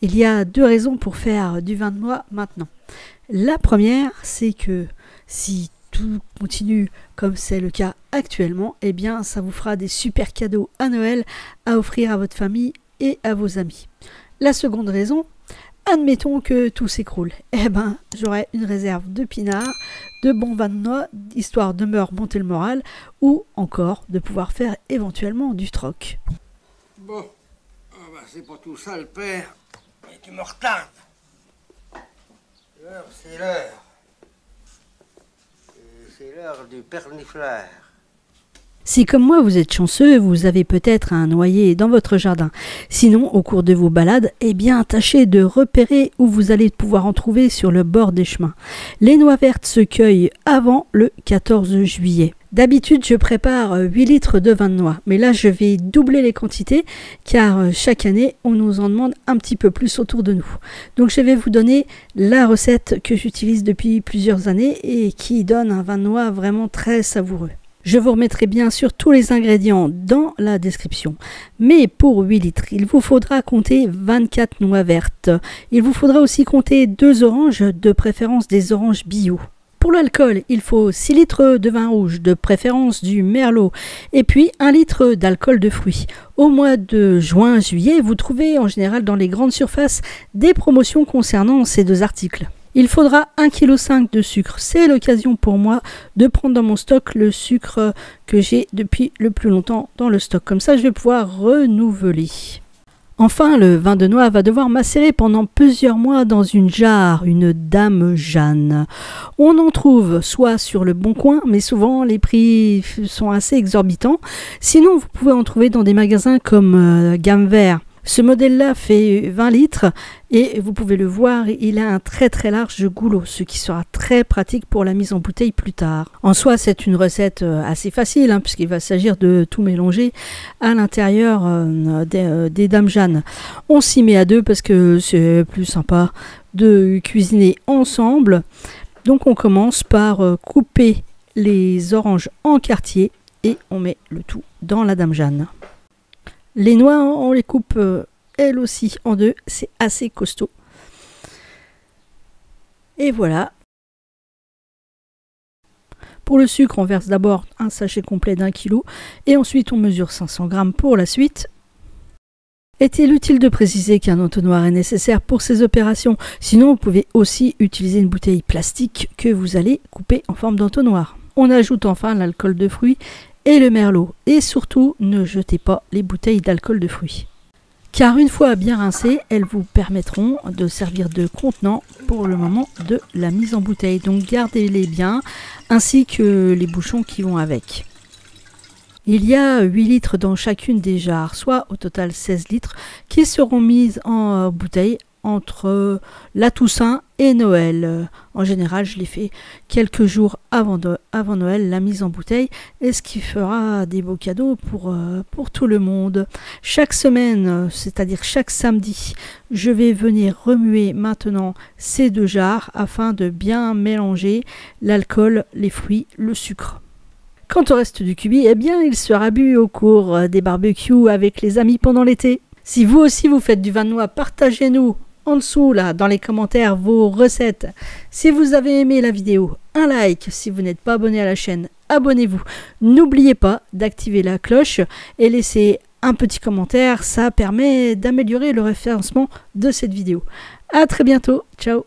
Il y a 2 raisons pour faire du vin de noix maintenant. La première, c'est que si tout continue comme c'est le cas actuellement, eh bien ça vous fera des super cadeaux à Noël à offrir à votre famille et à vos amis. La seconde raison, admettons que tout s'écroule. Eh ben, j'aurai une réserve de pinard, de bons vins de noix, histoire de me remonter le moral, ou encore de pouvoir faire éventuellement du troc. Bon, c'est pour tout ça le père. Et tu me retardes. L'heure, c'est l'heure. C'est l'heure du perniflaire. Si comme moi vous êtes chanceux, vous avez peut-être un noyer dans votre jardin. Sinon, au cours de vos balades, eh bien tâchez de repérer où vous allez pouvoir en trouver sur le bord des chemins. Les noix vertes se cueillent avant le 14 juillet. D'habitude, je prépare 8 litres de vin de noix, mais là je vais doubler les quantités car chaque année on nous en demande un petit peu plus autour de nous. Donc je vais vous donner la recette que j'utilise depuis plusieurs années et qui donne un vin de noix vraiment très savoureux. Je vous remettrai bien sûr tous les ingrédients dans la description. Mais pour 8 litres, il vous faudra compter 24 noix vertes. Il vous faudra aussi compter 2 oranges, de préférence des oranges bio. Pour l'alcool, il faut 6 litres de vin rouge, de préférence du merlot, et puis 1 litre d'alcool de fruits. Au mois de juin-juillet, vous trouvez en général dans les grandes surfaces des promotions concernant ces 2 articles. Il faudra 1,5 kg de sucre. C'est l'occasion pour moi de prendre dans mon stock le sucre que j'ai depuis le plus longtemps dans le stock. Comme ça, je vais pouvoir renouveler. Enfin, le vin de noix va devoir macérer pendant plusieurs mois dans une jarre, une Dame Jeanne. On en trouve soit sur le Bon Coin, mais souvent les prix sont assez exorbitants. Sinon, vous pouvez en trouver dans des magasins comme Gamme Vert. Ce modèle-là fait 20 litres et vous pouvez le voir, il a un très très large goulot, ce qui sera très pratique pour la mise en bouteille plus tard. En soi, c'est une recette assez facile, puisqu'il va s'agir de tout mélanger à l'intérieur des Dames Jeanne. On s'y met à 2 parce que c'est plus sympa de cuisiner ensemble. Donc on commence par couper les oranges en quartiers et on met le tout dans la Dame Jeanne. Les noix, on les coupe elles aussi en 2, c'est assez costaud. Et voilà. Pour le sucre, on verse d'abord un sachet complet d'1 kg et ensuite on mesure 500 g pour la suite. Est-il utile de préciser qu'un entonnoir est nécessaire pour ces opérations? Sinon, vous pouvez aussi utiliser une bouteille plastique que vous allez couper en forme d'entonnoir. On ajoute enfin l'alcool de fruits et le merlot. Et surtout, ne jetez pas les bouteilles d'alcool de fruits. Car une fois bien rincées, elles vous permettront de servir de contenant pour le moment de la mise en bouteille. Donc gardez-les bien, ainsi que les bouchons qui vont avec. Il y a 8 litres dans chacune des jarres, soit au total 16 litres, qui seront mises en bouteille entre la Toussaint et Noël. En général, je les fais quelques jours avant Noël, la mise en bouteille, et ce qui fera des beaux cadeaux pour tout le monde. Chaque semaine, c'est-à-dire chaque samedi, je vais venir remuer maintenant ces 2 jarres afin de bien mélanger l'alcool, les fruits, le sucre. Quant au reste du cubi, eh bien, il sera bu au cours des barbecues avec les amis pendant l'été. Si vous aussi vous faites du vin de noix, partagez-nous en dessous là dans les commentaires vos recettes. Si vous avez aimé la vidéo, un like. Si vous n'êtes pas abonné à la chaîne, abonnez-vous. N'oubliez pas d'activer la cloche et laisser un petit commentaire, ça permet d'améliorer le référencement de cette vidéo. À très bientôt, ciao.